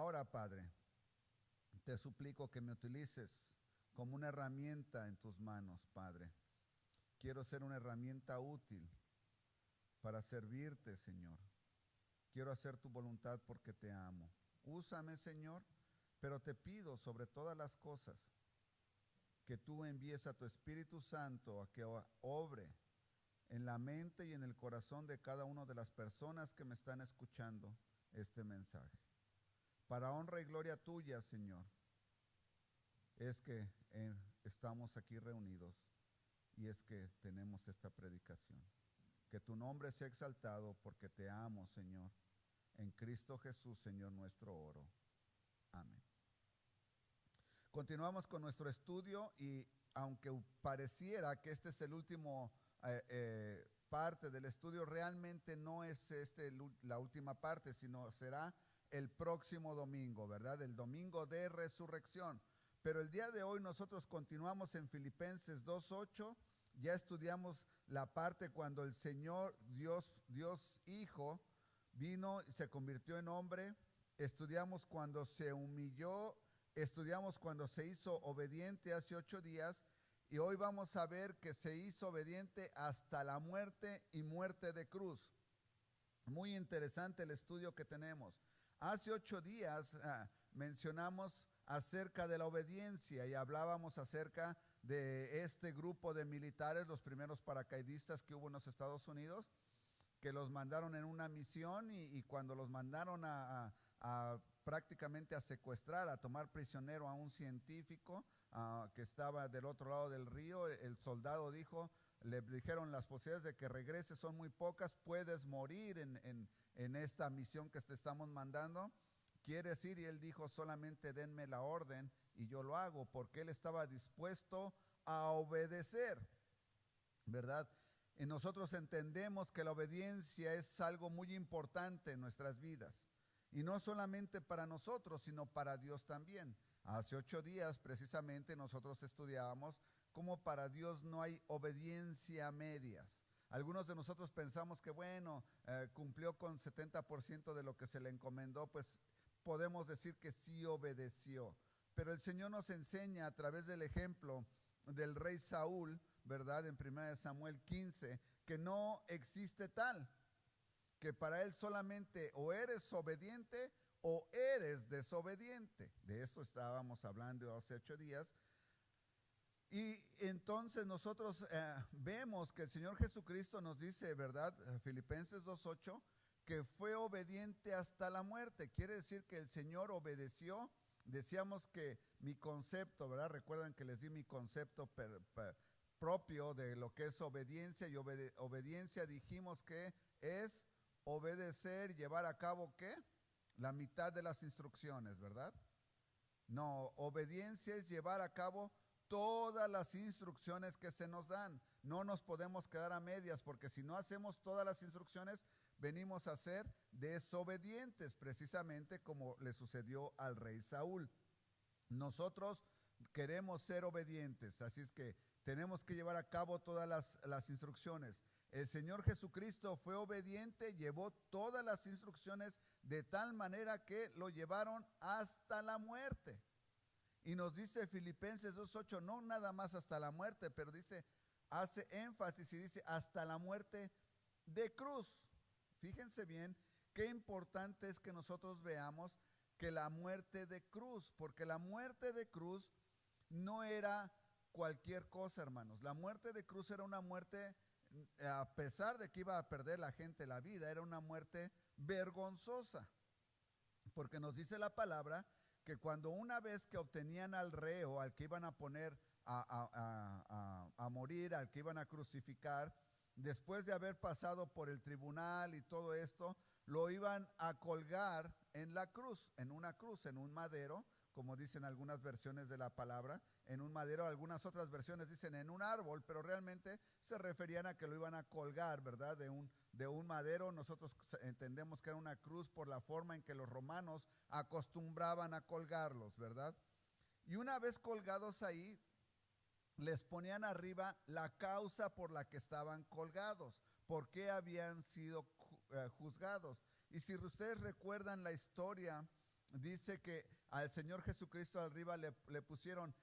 Ahora, Padre, te suplico que me utilices como una herramienta en tus manos, Padre. Quiero ser una herramienta útil para servirte, Señor. Quiero hacer tu voluntad porque te amo. Úsame, Señor, pero te pido sobre todas las cosas que tú envíes a tu Espíritu Santo a que obre en la mente y en el corazón de cada una de las personas que me están escuchando este mensaje. Para honra y gloria tuya, Señor, es que estamos aquí reunidos y es que tenemos esta predicación. Que tu nombre sea exaltado porque te amo, Señor. En Cristo Jesús, Señor nuestro, oro. Amén. Continuamos con nuestro estudio y aunque pareciera que este es el último parte del estudio, realmente no es la última parte, sino será el próximo domingo, ¿verdad? El domingo de resurrección. Pero el día de hoy nosotros continuamos en Filipenses 2:8. Ya estudiamos la parte cuando el Señor Dios Hijo vino y se convirtió en hombre. Estudiamos cuando se humilló. Estudiamos cuando se hizo obediente hace 8 días. Y hoy vamos a ver que se hizo obediente hasta la muerte y muerte de cruz. Muy interesante el estudio que tenemos. Hace 8 días mencionamos acerca de la obediencia y hablábamos acerca de este grupo de militares, los primeros paracaidistas que hubo en los Estados Unidos, que los mandaron en una misión y cuando los mandaron a prácticamente a secuestrar, a tomar prisionero a un científico que estaba del otro lado del río, el soldado dijo, le dijeron las posibilidades de que regrese son muy pocas, puedes morir en esta misión que te estamos mandando. ¿Quieres ir? Y él dijo, solamente denme la orden y yo lo hago, porque él estaba dispuesto a obedecer, ¿verdad? Y nosotros entendemos que la obediencia es algo muy importante en nuestras vidas. Y no solamente para nosotros, sino para Dios también. Hace 8 días precisamente nosotros estudiábamos cómo para Dios no hay obediencia a medias. Algunos de nosotros pensamos que bueno, cumplió con 70% de lo que se le encomendó, pues podemos decir que sí obedeció. Pero el Señor nos enseña a través del ejemplo del rey Saúl, ¿verdad? En 1 Samuel 15, que no existe tal, que para él solamente o eres obediente o eres desobediente. De eso estábamos hablando hace 8 días. Y entonces nosotros vemos que el Señor Jesucristo nos dice, ¿verdad? Filipenses 2:8, que fue obediente hasta la muerte. Quiere decir que el Señor obedeció. Decíamos que mi concepto, ¿verdad? Recuerdan que les di mi concepto propio de lo que es obediencia. Y obediencia dijimos que es obedecer, llevar a cabo, ¿qué? La mitad de las instrucciones, ¿verdad? No, obediencia es llevar a cabo todas las instrucciones que se nos dan. No nos podemos quedar a medias, porque si no hacemos todas las instrucciones, venimos a ser desobedientes, precisamente como le sucedió al rey Saúl. Nosotros queremos ser obedientes, así es que tenemos que llevar a cabo todas las instrucciones. El Señor Jesucristo fue obediente, llevó todas las instrucciones de tal manera que lo llevaron hasta la muerte. Y nos dice Filipenses 2:8, no nada más hasta la muerte, pero dice, hace énfasis y dice hasta la muerte de cruz. Fíjense bien qué importante es que nosotros veamos que la muerte de cruz, porque la muerte de cruz no era cualquier cosa, hermanos. La muerte de cruz era una muerte, a pesar de que iba a perder la gente la vida, era una muerte vergonzosa, porque nos dice la palabra que cuando una vez que obtenían al reo, al que iban a poner a morir, al que iban a crucificar, después de haber pasado por el tribunal y todo esto, lo iban a colgar en la cruz, en una cruz, en un madero, como dicen algunas versiones de la palabra, en un madero. Algunas otras versiones dicen en un árbol, pero realmente se referían a que lo iban a colgar, ¿verdad? De un madero. Nosotros entendemos que era una cruz por la forma en que los romanos acostumbraban a colgarlos, ¿verdad? Y una vez colgados ahí, les ponían arriba la causa por la que estaban colgados, por qué habían sido juzgados. Y si ustedes recuerdan la historia dice que al Señor Jesucristo arriba le pusieron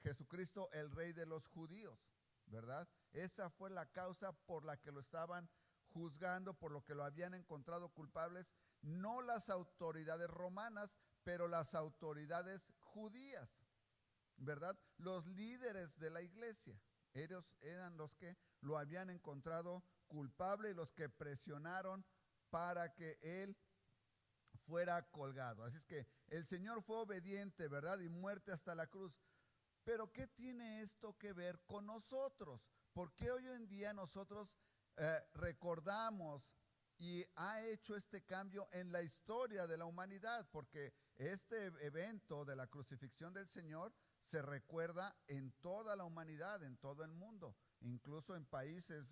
Jesucristo el Rey de los judíos, ¿verdad? Esa fue la causa por la que lo estaban juzgando, por lo que lo habían encontrado culpables, no las autoridades romanas, pero las autoridades judías, ¿verdad? Los líderes de la iglesia, ellos eran los que lo habían encontrado culpable y los que presionaron para que él fuera colgado. Así es que el Señor fue obediente, ¿verdad? Y muerte hasta la cruz. Pero ¿qué tiene esto que ver con nosotros? ¿Por qué hoy en día nosotros recordamos y ha hecho este cambio en la historia de la humanidad? Porque este evento de la crucifixión del Señor se recuerda en toda la humanidad, en todo el mundo, incluso en países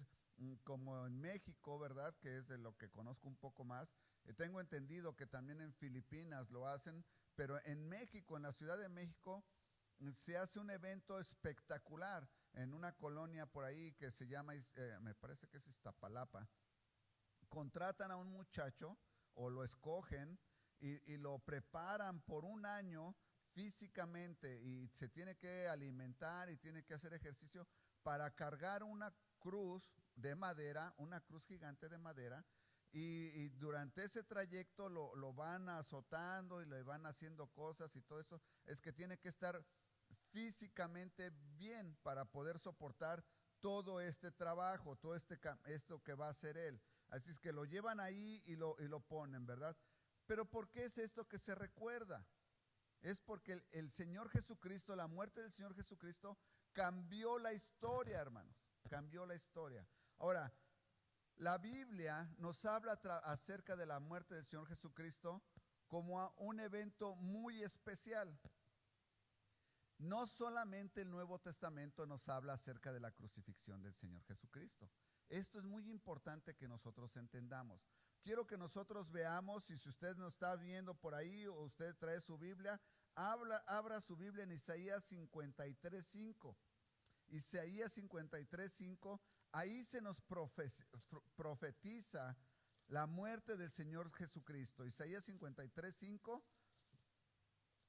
como en México, ¿verdad? Que es de lo que conozco un poco más. Tengo entendido que también en Filipinas lo hacen, pero en México, en la Ciudad de México, se hace un evento espectacular en una colonia por ahí que se llama, me parece que es Iztapalapa. Contratan a un muchacho o lo escogen y lo preparan por un año físicamente y se tiene que alimentar y tiene que hacer ejercicio para cargar una cruz de madera, una cruz gigante de madera, y durante ese trayecto lo van azotando y le van haciendo cosas y todo eso. Es que tiene que estar físicamente bien para poder soportar todo este trabajo, todo esto que va a hacer él. Así es que lo llevan ahí y lo ponen, ¿verdad? Pero ¿por qué es esto que se recuerda? Es porque el Señor Jesucristo, la muerte del Señor Jesucristo cambió la historia, hermanos, cambió la historia. Ahora, la Biblia nos habla acerca de la muerte del Señor Jesucristo como un evento muy especial. No solamente el Nuevo Testamento nos habla acerca de la crucifixión del Señor Jesucristo. Esto es muy importante que nosotros entendamos. Quiero que nosotros veamos, y si usted nos está viendo por ahí o usted trae su Biblia, abra su Biblia en Isaías 53:5. Isaías 53:5, ahí se nos profetiza la muerte del Señor Jesucristo. Isaías 53:5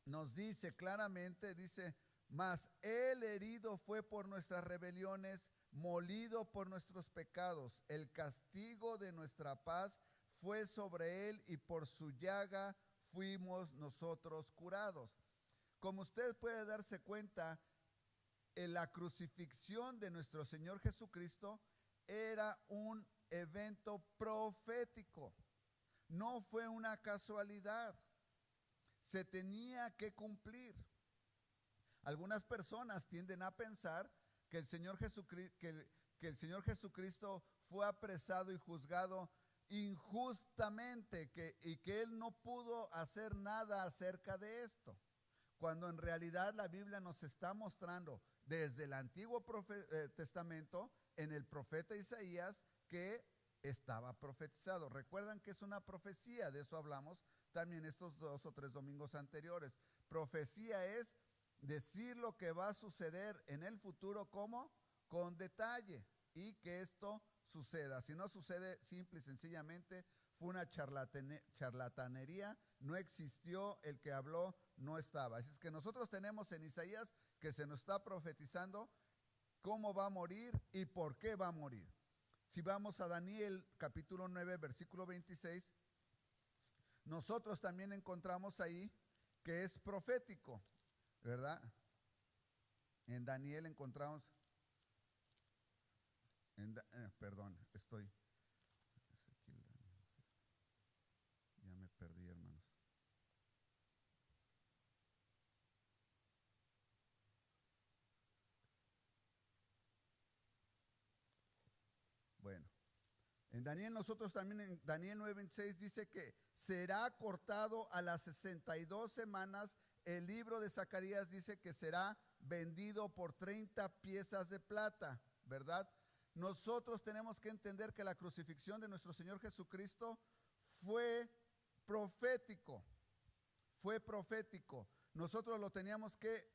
nos dice claramente, dice: mas él herido fue por nuestras rebeliones, molido por nuestros pecados. El castigo de nuestra paz fue sobre él y por su llaga fuimos nosotros curados. Como usted puede darse cuenta, en la crucifixión de nuestro Señor Jesucristo era un evento profético. No fue una casualidad. Se tenía que cumplir. Algunas personas tienden a pensar que el Señor Jesucristo fue apresado y juzgado injustamente y que Él no pudo hacer nada acerca de esto, cuando en realidad la Biblia nos está mostrando desde el Antiguo Testamento, en el profeta Isaías, que estaba profetizado. Recuerdan que es una profecía, de eso hablamos también estos 2 o 3 domingos anteriores. Profecía es decir lo que va a suceder en el futuro, como con detalle, y que esto suceda. Si no sucede, simple y sencillamente fue una charlatanería, no existió, el que habló no estaba. Así es que nosotros tenemos en Isaías que se nos está profetizando cómo va a morir y por qué va a morir. Si vamos a Daniel capítulo 9, versículo 26, nosotros también encontramos ahí que es profético, ¿verdad? En Daniel encontramos, ya me perdí, hermanos. Bueno, en Daniel nosotros también, en Daniel 9:26 dice que será cortado a las 62 semanas. El libro de Zacarías dice que será vendido por 30 piezas de plata, ¿verdad? Nosotros tenemos que entender que la crucifixión de nuestro Señor Jesucristo fue profético, fue profético. Nosotros lo teníamos que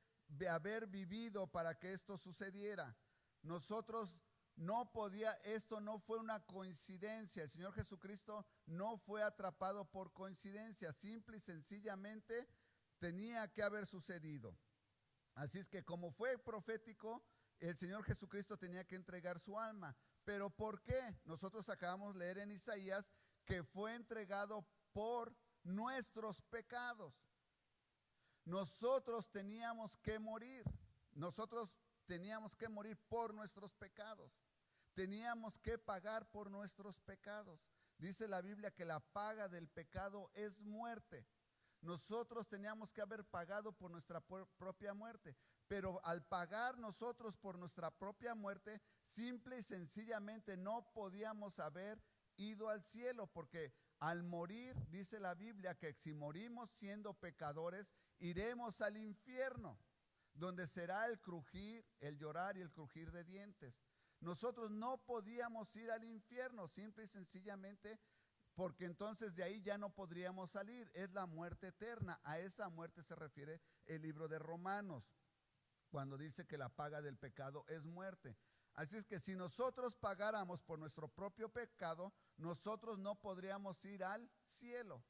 haber vivido para que esto sucediera. Nosotros no podía, esto no fue una coincidencia. El Señor Jesucristo no fue atrapado por coincidencia, simple y sencillamente tenía que haber sucedido. Así es que como fue profético, el Señor Jesucristo tenía que entregar su alma. ¿Pero por qué? Nosotros acabamos de leer en Isaías que fue entregado por nuestros pecados. Nosotros teníamos que morir. Nosotros teníamos que morir por nuestros pecados. Teníamos que pagar por nuestros pecados. Dice la Biblia que la paga del pecado es muerte. Nosotros teníamos que haber pagado por nuestra propia muerte. Pero al pagar nosotros por nuestra propia muerte, simple y sencillamente no podíamos haber ido al cielo, porque al morir, dice la Biblia, que si morimos siendo pecadores, iremos al infierno, donde será el crujir, el llorar y el crujir de dientes. Nosotros no podíamos ir al infierno, simple y sencillamente, porque entonces de ahí ya no podríamos salir. Es la muerte eterna. A esa muerte se refiere el libro de Romanos, cuando dice que la paga del pecado es muerte. Así es que si nosotros pagáramos por nuestro propio pecado, nosotros no podríamos ir al cielo,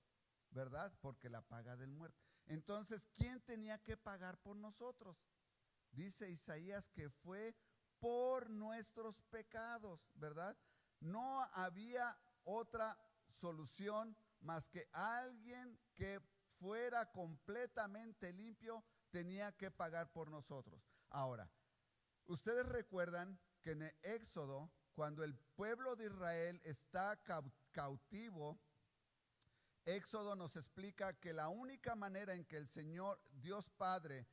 ¿verdad? Porque la paga del muerte. Entonces, ¿quién tenía que pagar por nosotros? Dice Isaías que fue por nuestros pecados, ¿verdad? No había otra solución más que alguien que fuera completamente limpio tenía que pagar por nosotros. Ahora, ustedes recuerdan que en el Éxodo, cuando el pueblo de Israel está cautivo, Éxodo nos explica que la única manera en que el Señor, Dios Padre,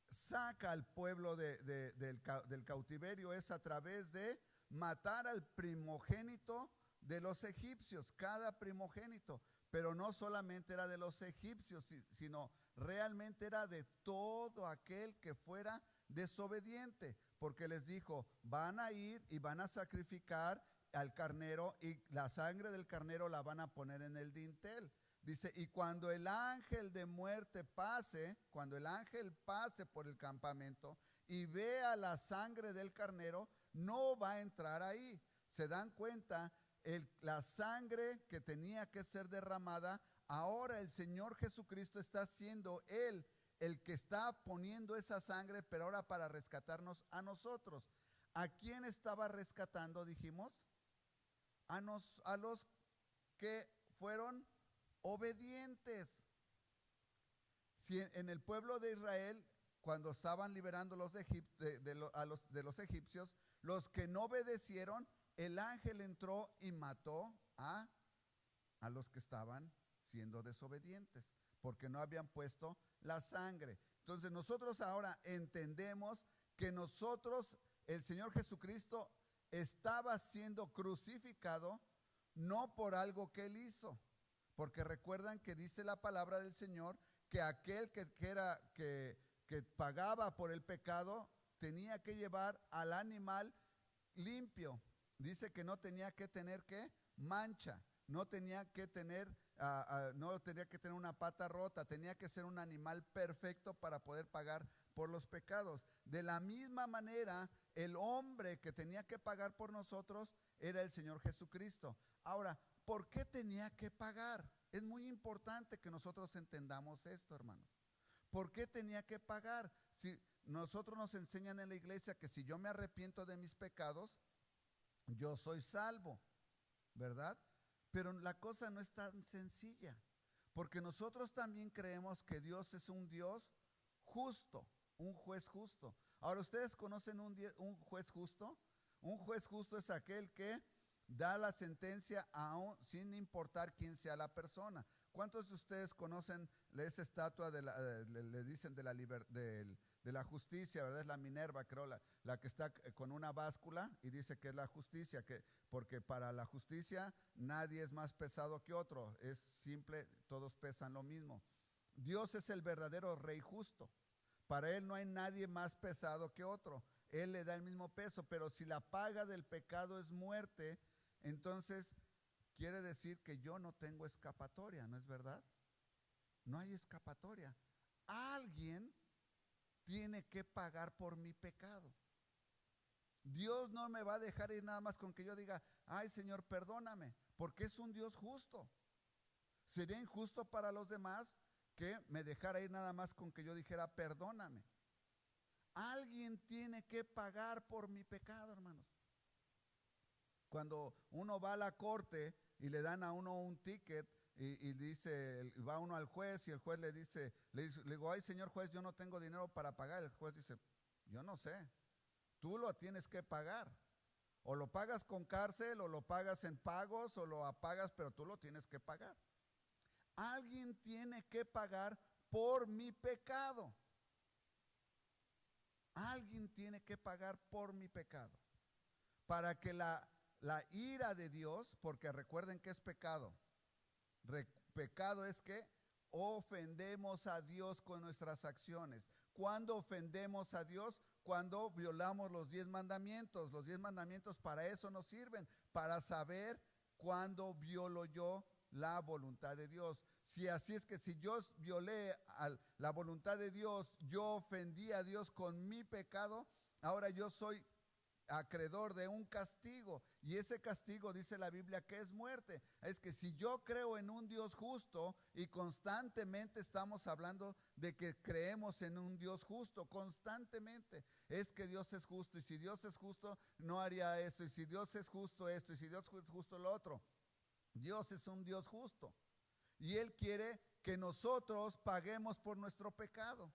saca al pueblo del cautiverio es a través de matar al primogénito de los egipcios, cada primogénito. Pero no solamente era de los egipcios, sino realmente era de todo aquel que fuera desobediente, porque les dijo, van a ir y van a sacrificar al carnero y la sangre del carnero la van a poner en el dintel. Dice, y cuando el ángel de muerte pase, cuando el ángel pase por el campamento y vea la sangre del carnero, no va a entrar ahí. ¿Se dan cuenta? La sangre que tenía que ser derramada, ahora el Señor Jesucristo está siendo Él el que está poniendo esa sangre, pero ahora para rescatarnos a nosotros. ¿A quién estaba rescatando, dijimos? A los que fueron obedientes. Si en el pueblo de Israel, cuando estaban liberando de los egipcios, los que no obedecieron, el ángel entró y mató a los que estaban siendo desobedientes, porque no habían puesto la sangre. Entonces nosotros ahora entendemos que nosotros, el Señor Jesucristo estaba siendo crucificado no por algo que Él hizo, porque recuerdan que dice la palabra del Señor que aquel que pagaba por el pecado tenía que llevar al animal limpio. Dice que no tenía que tener mancha, no tenía que tener una pata rota, tenía que ser un animal perfecto para poder pagar por los pecados. De la misma manera, el hombre que tenía que pagar por nosotros era el Señor Jesucristo. Ahora, ¿por qué tenía que pagar? Es muy importante que nosotros entendamos esto, hermanos. ¿Por qué tenía que pagar? Si nosotros nos enseñan en la iglesia que si yo me arrepiento de mis pecados, yo soy salvo, ¿verdad? Pero la cosa no es tan sencilla, porque nosotros también creemos que Dios es un Dios justo, un juez justo. Ahora, ¿ustedes conocen un juez justo? Un juez justo es aquel que da la sentencia aún sin importar quién sea la persona. ¿Cuántos de ustedes conocen esa estatua le dicen de la justicia, ¿verdad? Es la Minerva, creo, la que está con una báscula y dice que es la justicia, porque para la justicia nadie es más pesado que otro, es simple, todos pesan lo mismo. Dios es el verdadero rey justo. Para Él no hay nadie más pesado que otro. Él le da el mismo peso, pero si la paga del pecado es muerte, entonces quiere decir que yo no tengo escapatoria, ¿no es verdad? No hay escapatoria. Alguien tiene que pagar por mi pecado. Dios no me va a dejar ir nada más con que yo diga, ay Señor, perdóname, porque es un Dios justo. Sería injusto para los demás que me dejara ir nada más con que yo dijera, perdóname. Alguien tiene que pagar por mi pecado, hermanos. Cuando uno va a la corte y le dan a uno un ticket y dice, va uno al juez y el juez le digo, ay señor juez, yo no tengo dinero para pagar. El juez dice, yo no sé, tú lo tienes que pagar. O lo pagas con cárcel, o lo pagas en pagos, o lo apagas, pero tú lo tienes que pagar. Alguien tiene que pagar por mi pecado. Alguien tiene que pagar por mi pecado. Para que la ira de Dios, porque recuerden que es pecado. Pecado es que ofendemos a Dios con nuestras acciones. ¿Cuándo ofendemos a Dios? Cuando violamos los 10 mandamientos. Los 10 mandamientos para eso nos sirven, para saber cuándo violo yo la voluntad de Dios. Así es que si yo violé la voluntad de Dios, yo ofendí a Dios con mi pecado, ahora yo soy acreedor de un castigo, y ese castigo dice la Biblia que es muerte. Es que si yo creo en un Dios justo, y constantemente estamos hablando de que creemos en un Dios justo, constantemente es que Dios es justo, y si Dios es justo no haría esto, y si Dios es justo esto, y si Dios es justo lo otro. Dios es un Dios justo y Él quiere que nosotros paguemos por nuestro pecado.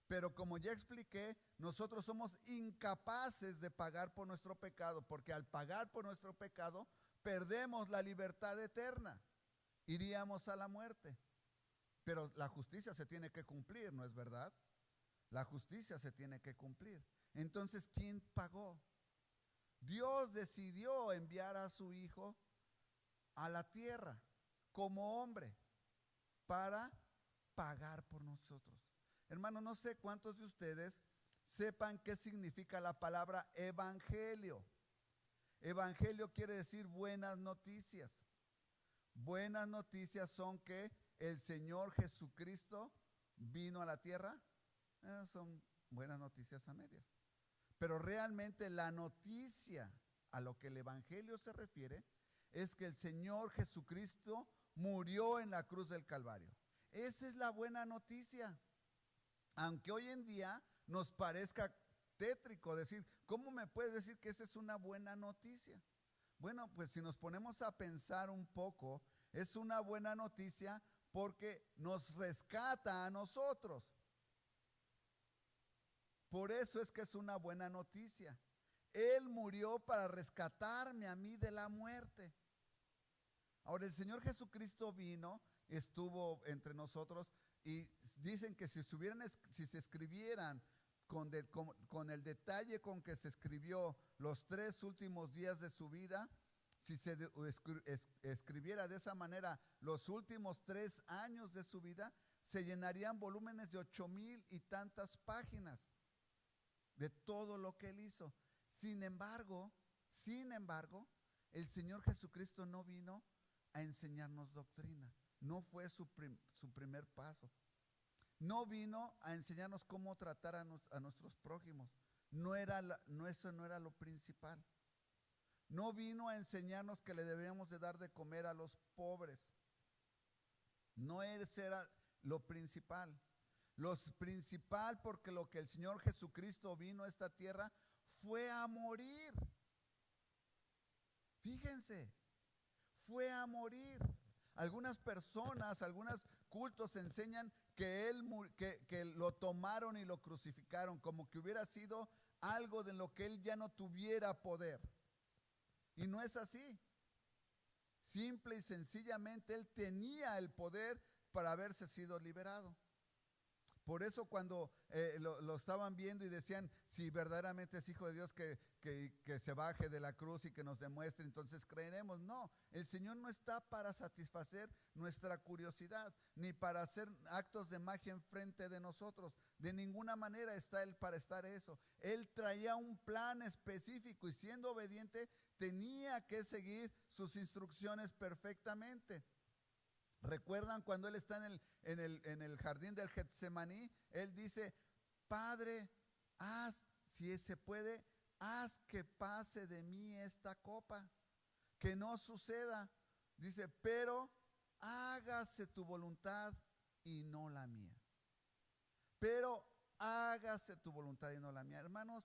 Pero como ya expliqué, nosotros somos incapaces de pagar por nuestro pecado, porque al pagar por nuestro pecado, perdemos la libertad eterna. Iríamos a la muerte. Pero la justicia se tiene que cumplir, ¿no es verdad? La justicia se tiene que cumplir. Entonces, ¿quién pagó? Dios decidió enviar a su Hijo a la tierra como hombre para pagar por nosotros. Hermano, no sé cuántos de ustedes sepan qué significa la palabra evangelio. Evangelio quiere decir buenas noticias. Buenas noticias son que el Señor Jesucristo vino a la tierra. Son buenas noticias a medias. Pero realmente la noticia a lo que el evangelio se refiere es que el Señor Jesucristo murió en la cruz del Calvario. Esa es la buena noticia. Aunque hoy en día nos parezca tétrico decir, ¿cómo me puedes decir que esa es una buena noticia? Bueno, pues si nos ponemos a pensar un poco, es una buena noticia porque nos rescata a nosotros. Por eso es que es una buena noticia. Él murió para rescatarme a mí de la muerte. Ahora el Señor Jesucristo vino, estuvo entre nosotros, y dicen que si se escribieran con el detalle con que se escribió los 3 últimos días de su vida, si se escribiera de esa manera los últimos 3 años de su vida, se llenarían volúmenes de 8,000 y tantas páginas de todo lo que Él hizo. Sin embargo, el Señor Jesucristo no vino a enseñarnos doctrina. No fue su primer paso. No vino a enseñarnos cómo tratar a nuestros prójimos. Eso no era lo principal. No vino a enseñarnos que le deberíamos de dar de comer a los pobres. No ese era lo principal. Lo principal, porque lo que el Señor Jesucristo vino a esta tierra fue a morir. Fíjense, fue a morir. Algunas personas, algunos cultos enseñan que lo tomaron y lo crucificaron, como que hubiera sido algo de lo que Él ya no tuviera poder. Y no es así. Simple y sencillamente Él tenía el poder para haberse sido liberado. Por eso cuando lo estaban viendo y decían, si verdaderamente es Hijo de Dios, que se baje de la cruz y que nos demuestre, entonces creeremos. No, el Señor no está para satisfacer nuestra curiosidad, ni para hacer actos de magia enfrente de nosotros. De ninguna manera está Él para estar eso. Él traía un plan específico y siendo obediente tenía que seguir sus instrucciones perfectamente. ¿Recuerdan cuando Él está en el jardín del Getsemaní? Él dice, Padre, si se puede, haz que pase de mí esta copa, que no suceda. Dice, pero hágase tu voluntad y no la mía. Pero hágase tu voluntad y no la mía. Hermanos,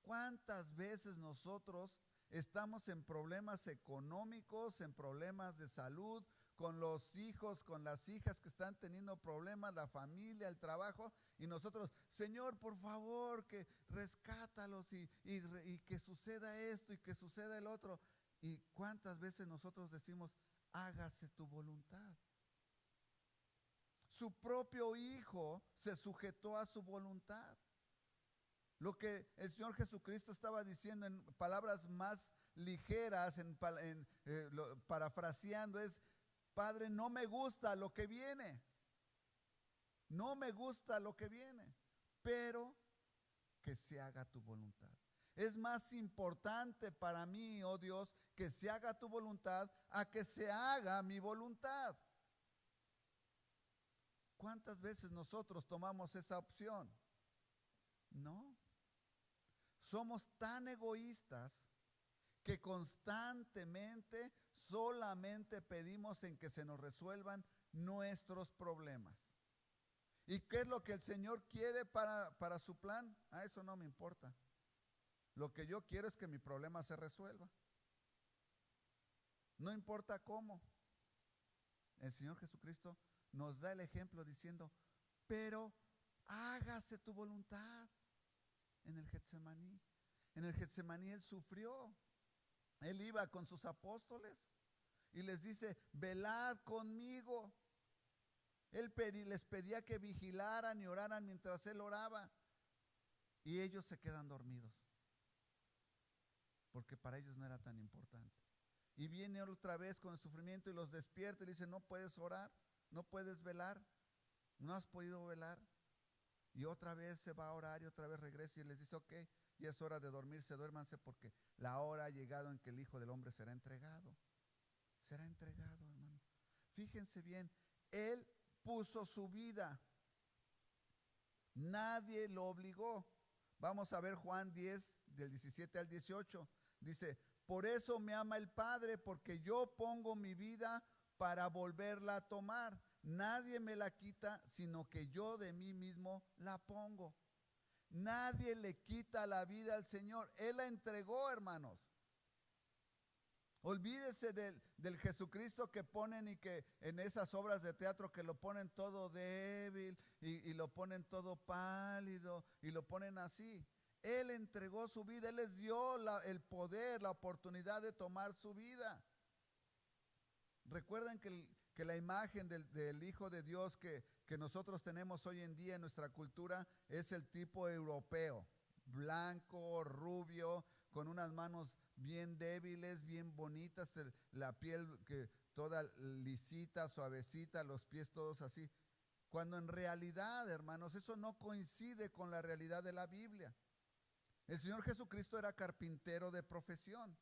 ¿cuántas veces nosotros estamos en problemas económicos, en problemas de salud, con los hijos, con las hijas que están teniendo problemas, la familia, el trabajo, y nosotros, Señor, por favor, que rescátalos y que suceda esto y que suceda el otro? ¿Y cuántas veces nosotros decimos, hágase tu voluntad? Su propio Hijo se sujetó a su voluntad. Lo que el Señor Jesucristo estaba diciendo en palabras más ligeras, parafraseando, es: Padre, no me gusta lo que viene. No me gusta lo que viene, pero que se haga tu voluntad. Es más importante para mí, oh Dios, que se haga tu voluntad a que se haga mi voluntad. ¿Cuántas veces nosotros tomamos esa opción? No. Somos tan egoístas que constantemente solamente pedimos en que se nos resuelvan nuestros problemas. ¿Y qué es lo que el Señor quiere para su plan? A eso no me importa. Lo que yo quiero es que mi problema se resuelva. No importa cómo. El Señor Jesucristo nos da el ejemplo diciendo, pero hágase tu voluntad. En el Getsemaní. En el Getsemaní Él sufrió. Él iba con sus apóstoles y les dice, velad conmigo. Él les pedía que vigilaran y oraran mientras Él oraba. Y ellos se quedan dormidos, porque para ellos no era tan importante. Y viene otra vez con el sufrimiento y los despierta y le dice, no puedes orar, no puedes velar, no has podido velar. Y otra vez se va a orar y otra vez regresa y les dice, ok, ya es hora de dormirse, duérmanse, porque la hora ha llegado en que el Hijo del Hombre será entregado. Será entregado, hermano. Fíjense bien, Él puso su vida. Nadie lo obligó. Vamos a ver Juan 10, del 17 al 18. Dice, por eso me ama el Padre, porque yo pongo mi vida para volverla a tomar. Nadie me la quita, sino que yo de mí mismo la pongo. Nadie le quita la vida al Señor. Él la entregó, hermanos. Olvídese del Jesucristo que ponen y que en esas obras de teatro que lo ponen todo débil y lo ponen todo pálido y lo ponen así. Él entregó su vida, Él les dio el poder, la oportunidad de tomar su vida. Recuerden que la imagen del Hijo de Dios que nosotros tenemos hoy en día en nuestra cultura es el tipo europeo, blanco, rubio, con unas manos bien débiles, bien bonitas, la piel que toda lisita, suavecita, los pies todos así. Cuando en realidad, hermanos, eso no coincide con la realidad de la Biblia. El Señor Jesucristo era carpintero de profesión.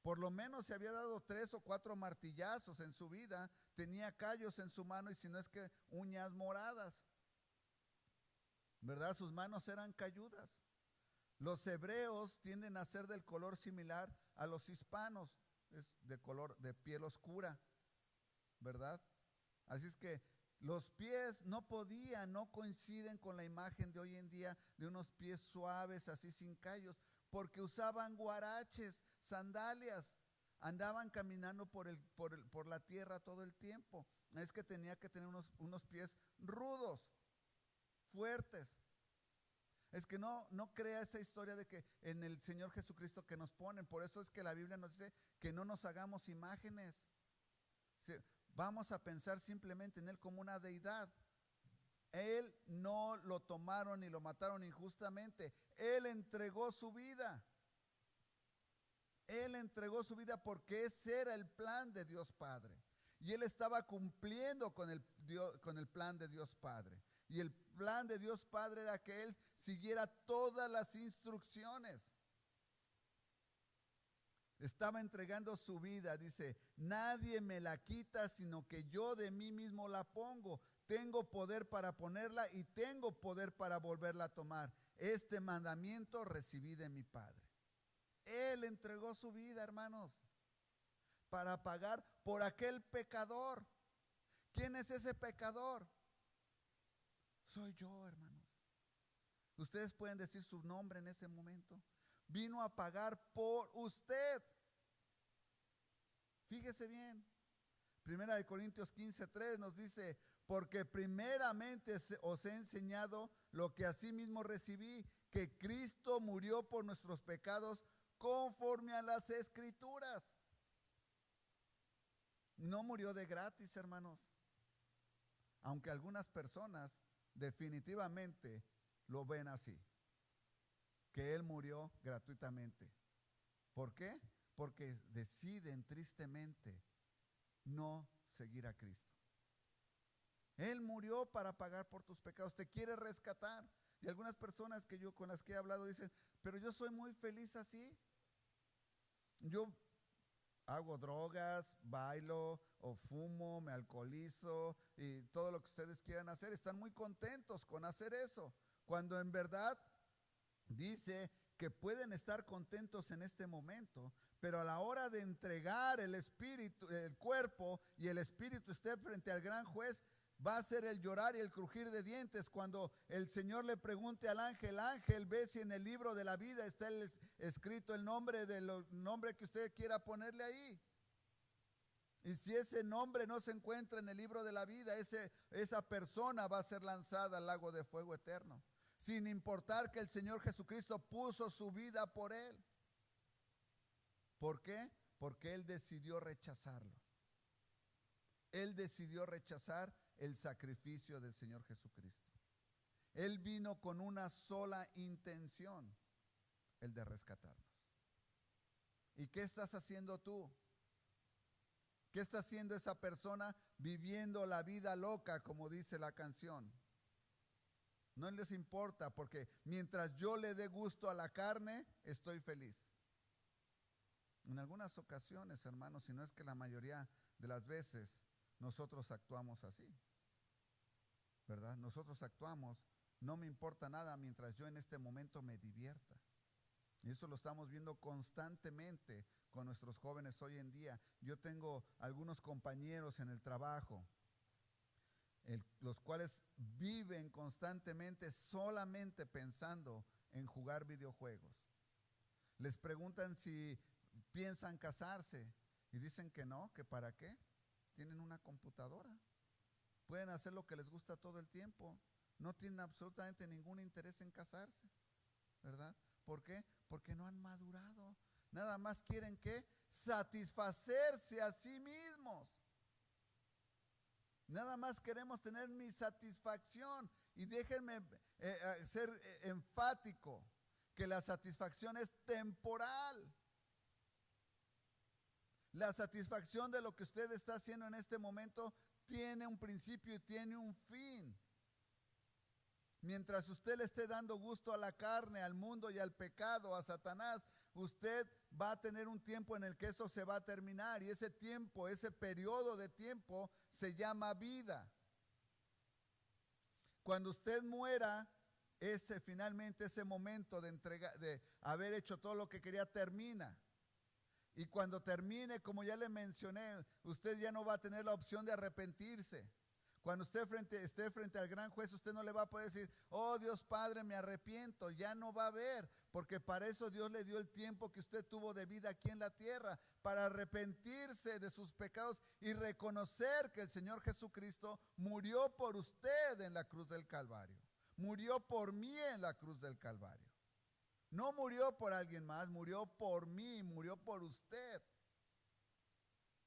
Por lo menos se había dado 3 o 4 martillazos en su vida, tenía callos en su mano y si no es que uñas moradas, ¿verdad? Sus manos eran calludas. Los hebreos tienden a ser del color similar a los hispanos, es de color de piel oscura, ¿verdad? Así es que los pies no coinciden con la imagen de hoy en día de unos pies suaves, así sin callos, porque usaban guaraches, sandalias, andaban caminando por la tierra todo el tiempo. Es que tenía que tener unos pies rudos, fuertes. Es que no crea esa historia de que en el Señor Jesucristo que nos ponen. Por eso es que la Biblia nos dice que no nos hagamos imágenes. Vamos a pensar simplemente en Él como una deidad. Él no lo tomaron ni lo mataron injustamente. Él entregó su vida. Él entregó su vida porque ese era el plan de Dios Padre. Y Él estaba cumpliendo con el plan de Dios Padre. Y el plan de Dios Padre era que Él siguiera todas las instrucciones. Estaba entregando su vida, dice, nadie me la quita, sino que yo de mí mismo la pongo. Tengo poder para ponerla y tengo poder para volverla a tomar. Este mandamiento recibí de mi Padre. Él entregó su vida, hermanos, para pagar por aquel pecador. ¿Quién es ese pecador? Soy yo, hermanos. Ustedes pueden decir su nombre en ese momento. Vino a pagar por usted. Fíjese bien. Primera de Corintios 15:3 nos dice: porque primeramente os he enseñado lo que asimismo recibí, que Cristo murió por nuestros pecados conforme a las Escrituras. No murió de gratis, hermanos. Aunque algunas personas definitivamente lo ven así, que Él murió gratuitamente. ¿Por qué? Porque deciden tristemente no seguir a Cristo. Él murió para pagar por tus pecados, te quiere rescatar. Y algunas personas con las que he hablado dicen: pero yo soy muy feliz así. Yo hago drogas, bailo o fumo, me alcoholizo y todo lo que ustedes quieran hacer. Están muy contentos con hacer eso, cuando en verdad dice que pueden estar contentos en este momento, pero a la hora de entregar el espíritu, el cuerpo y el espíritu esté frente al gran juez, va a ser el llorar y el crujir de dientes cuando el Señor le pregunte al ángel: ángel, ve si en el libro de la vida está escrito el nombre que usted quiera ponerle ahí. Y si ese nombre no se encuentra en el libro de la vida, esa persona va a ser lanzada al lago de fuego eterno, sin importar que el Señor Jesucristo puso su vida por él. ¿Por qué? Porque Él decidió rechazarlo. Él decidió rechazar el sacrificio del Señor Jesucristo. Él vino con una sola intención: el de rescatarnos. ¿Y qué estás haciendo tú? ¿Qué está haciendo esa persona viviendo la vida loca, como dice la canción? No les importa, porque mientras yo le dé gusto a la carne, estoy feliz. En algunas ocasiones, hermanos, si no es que la mayoría de las veces, nosotros actuamos así, ¿verdad? Nosotros actuamos: no me importa nada mientras yo en este momento me divierta. Y eso lo estamos viendo constantemente con nuestros jóvenes hoy en día. Yo tengo algunos compañeros en el trabajo, los cuales viven constantemente solamente pensando en jugar videojuegos. Les preguntan si piensan casarse y dicen que no, que para qué. Tienen una computadora, pueden hacer lo que les gusta todo el tiempo, no tienen absolutamente ningún interés en casarse, ¿verdad? ¿Por qué? Porque no han madurado. Nada más quieren que satisfacerse a sí mismos. Nada más queremos tener mi satisfacción. Y déjenme ser enfático, que la satisfacción es temporal. La satisfacción de lo que usted está haciendo en este momento tiene un principio y tiene un fin. Mientras usted le esté dando gusto a la carne, al mundo y al pecado, a Satanás, usted va a tener un tiempo en el que eso se va a terminar. Y ese tiempo, ese periodo de tiempo se llama vida. Cuando usted muera, finalmente ese momento de haber hecho todo lo que quería termina. Y cuando termine, como ya le mencioné, usted ya no va a tener la opción de arrepentirse. Cuando usted esté frente al gran juez, usted no le va a poder decir: oh Dios Padre, me arrepiento. Ya no va a haber, porque para eso Dios le dio el tiempo que usted tuvo de vida aquí en la tierra, para arrepentirse de sus pecados y reconocer que el Señor Jesucristo murió por usted en la cruz del Calvario. Murió por mí en la cruz del Calvario. No murió por alguien más, murió por mí, murió por usted.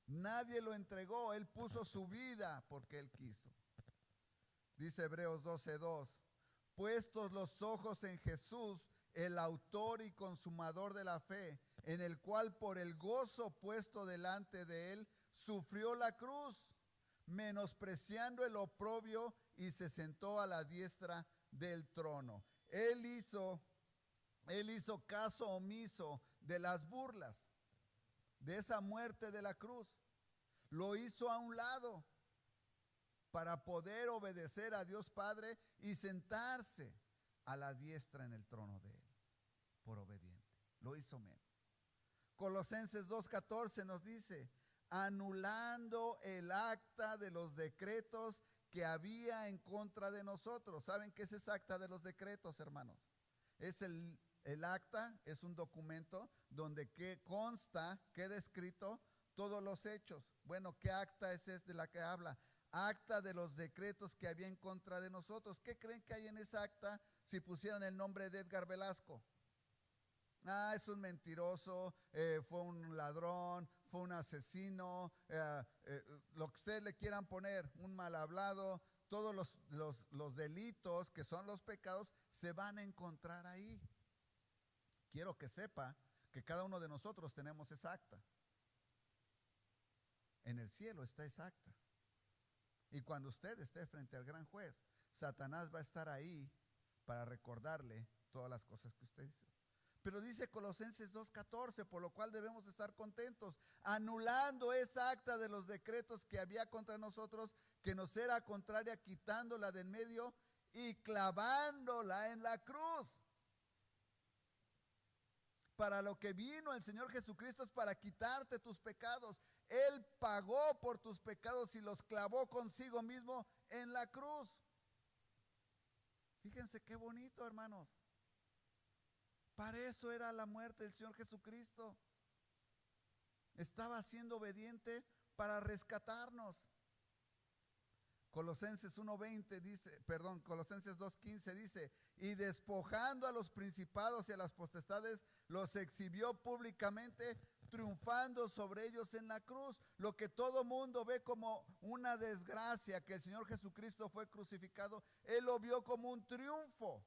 Nadie lo entregó, Él puso su vida porque Él quiso. Dice Hebreos 12:2: puestos los ojos en Jesús, el autor y consumador de la fe, en el cual por el gozo puesto delante de Él, sufrió la cruz, menospreciando el oprobio, y se sentó a la diestra del trono. Él hizo caso omiso de las burlas, de esa muerte de la cruz. Lo hizo a un lado para poder obedecer a Dios Padre y sentarse a la diestra en el trono de Él, por obediente. Lo hizo menos. Colosenses 2:14 nos dice, anulando el acta de los decretos que había en contra de nosotros. ¿Saben qué es esa acta de los decretos, hermanos? Es el acta, es un documento donde consta, queda escrito todos los hechos. Bueno, ¿qué acta es de la que habla? Acta de los decretos que había en contra de nosotros. ¿Qué creen que hay en esa acta si pusieran el nombre de Edgar Velasco? Es un mentiroso, fue un ladrón, fue un asesino, lo que ustedes le quieran poner, un mal hablado. Todos los delitos que son los pecados se van a encontrar ahí. Quiero que sepa que cada uno de nosotros tenemos esa acta. En el cielo está esa acta. Y cuando usted esté frente al gran juez, Satanás va a estar ahí para recordarle todas las cosas que usted hizo. Pero dice Colosenses 2:14, por lo cual debemos estar contentos, anulando esa acta de los decretos que había contra nosotros, que nos era contraria, quitándola de en medio y clavándola en la cruz. Para lo que vino el Señor Jesucristo es para quitarte tus pecados. Él pagó por tus pecados y los clavó consigo mismo en la cruz. Fíjense qué bonito, hermanos. Para eso era la muerte del Señor Jesucristo. Estaba siendo obediente para rescatarnos. Colosenses 1:20 dice, Colosenses 2:15 dice, y despojando a los principados y a las potestades, los exhibió públicamente, triunfando sobre ellos en la cruz. Lo que todo mundo ve como una desgracia, que el Señor Jesucristo fue crucificado, Él lo vio como un triunfo.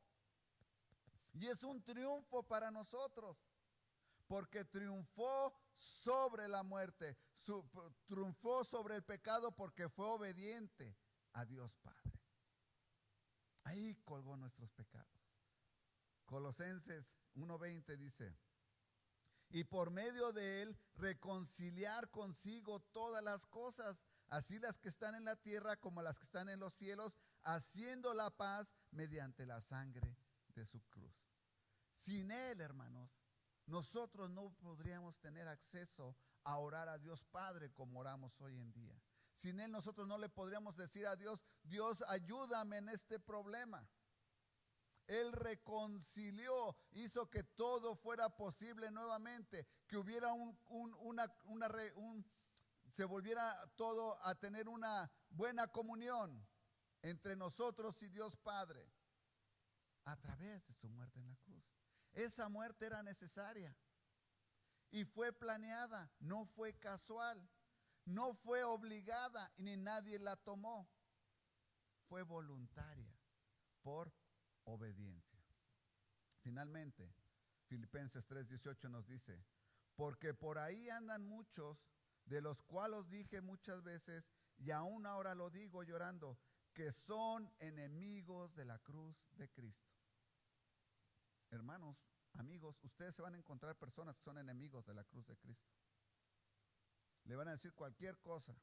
Y es un triunfo para nosotros, porque triunfó sobre la muerte, triunfó sobre el pecado porque fue obediente a Dios Padre. Ahí colgó nuestros pecados. Colosenses 1:20 dice, y por medio de él reconciliar consigo todas las cosas, así las que están en la tierra como las que están en los cielos, haciendo la paz mediante la sangre de su cruz. Sin él, hermanos, nosotros no podríamos tener acceso a orar a Dios Padre como oramos hoy en día. Sin él nosotros no le podríamos decir a Dios, Dios, ayúdame en este problema. Él reconcilió, hizo que todo fuera posible nuevamente, que hubiera se volviera todo a tener una buena comunión entre nosotros y Dios Padre a través de su muerte en la cruz. Esa muerte era necesaria y fue planeada, no fue casual, no fue obligada ni nadie la tomó. Fue voluntaria por obediencia. Finalmente, Filipenses 3:18 nos dice, porque por ahí andan muchos, de los cuales os dije muchas veces, y aún ahora lo digo llorando, que son enemigos de la cruz de Cristo. Hermanos, amigos, ustedes se van a encontrar personas que son enemigos de la cruz de Cristo. Le van a decir cualquier cosa,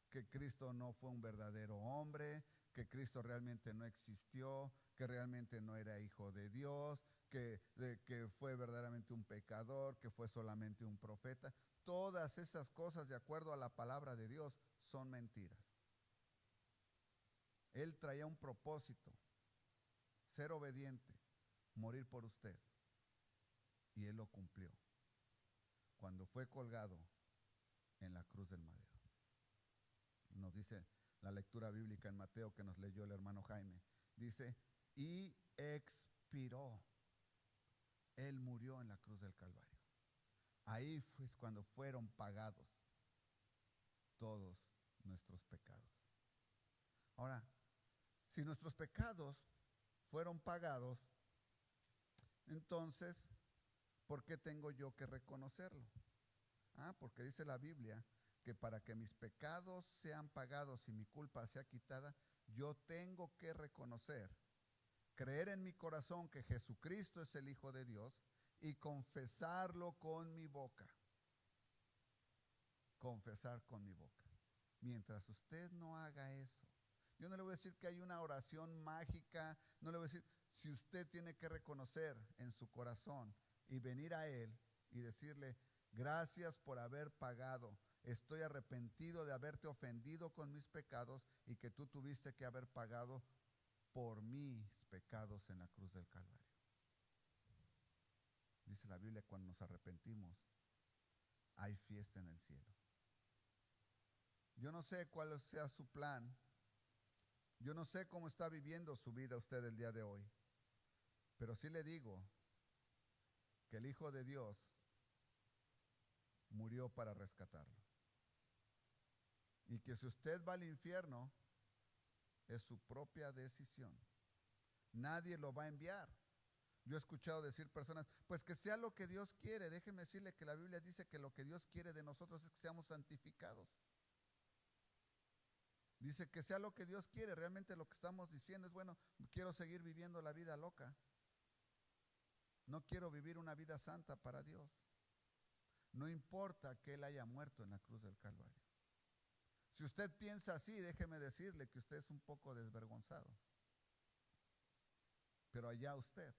que Cristo no fue un verdadero hombre, que Cristo realmente no existió, que realmente no era hijo de Dios, que fue verdaderamente un pecador, que fue solamente un profeta. Todas esas cosas, de acuerdo a la palabra de Dios, son mentiras. Él traía un propósito, ser obediente, morir por usted, y Él lo cumplió cuando fue colgado en la cruz del madero. Nos dice la lectura bíblica en Mateo que nos leyó el hermano Jaime, dice, y expiró. Él murió en la cruz del Calvario. Ahí fue cuando fueron pagados todos nuestros pecados. Ahora, si nuestros pecados fueron pagados, entonces, ¿por qué tengo yo que reconocerlo? Porque dice la Biblia que para que mis pecados sean pagados y mi culpa sea quitada, yo tengo que reconocer, creer en mi corazón que Jesucristo es el Hijo de Dios y confesarlo con mi boca. Confesar con mi boca. Mientras usted no haga eso, yo no le voy a decir que hay una oración mágica, no le voy a decir, si usted tiene que reconocer en su corazón y venir a Él y decirle, Gracias por haber pagado. Estoy arrepentido de haberte ofendido con mis pecados y que tú tuviste que haber pagado por mis pecados en la cruz del Calvario. Dice la Biblia, cuando nos arrepentimos, hay fiesta en el cielo. Yo no sé cuál sea su plan. Yo no sé cómo está viviendo su vida usted el día de hoy. Pero sí le digo que el Hijo de Dios murió para rescatarlo. Y que si usted va al infierno, es su propia decisión. Nadie lo va a enviar. Yo he escuchado decir personas, pues que sea lo que Dios quiere. Déjeme decirle que la Biblia dice que lo que Dios quiere de nosotros es que seamos santificados. Dice que sea lo que Dios quiere. Realmente lo que estamos diciendo es, bueno, quiero seguir viviendo la vida loca. No quiero vivir una vida santa para Dios. No importa que Él haya muerto en la cruz del Calvario. Si usted piensa así, déjeme decirle que usted es un poco desvergonzado. Pero allá usted.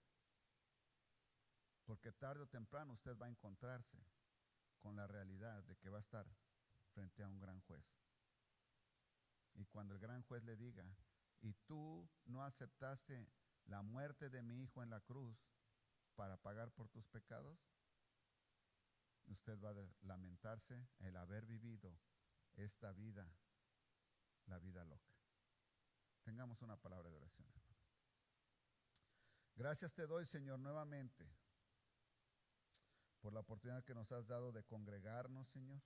Porque tarde o temprano usted va a encontrarse con la realidad de que va a estar frente a un gran juez. Y cuando el gran juez le diga, ¿y tú no aceptaste la muerte de mi hijo en la cruz para pagar por tus pecados? Usted va a lamentarse el haber vivido esta vida, la vida loca. Tengamos una palabra de oración, hermano. Gracias te doy, Señor, nuevamente por la oportunidad que nos has dado de congregarnos, Señor.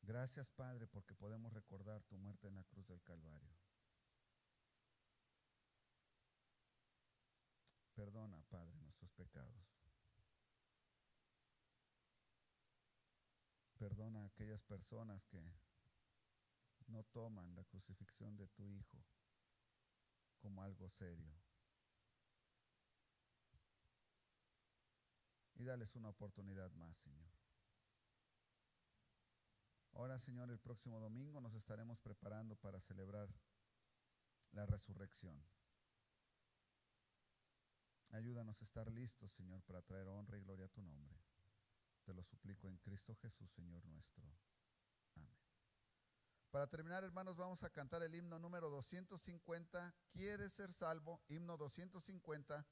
Gracias, Padre, porque podemos recordar tu muerte en la cruz del Calvario. Perdona, Padre, nuestros pecados. Perdona a aquellas personas que no toman la crucifixión de tu Hijo como algo serio. Y dales una oportunidad más, Señor. Ahora, Señor, el próximo domingo nos estaremos preparando para celebrar la resurrección. Ayúdanos a estar listos, Señor, para traer honra y gloria a tu nombre. Te lo suplico en Cristo Jesús, Señor nuestro. Amén. Para terminar, hermanos, vamos a cantar el himno número 250. ¿Quieres ser salvo? Himno 250.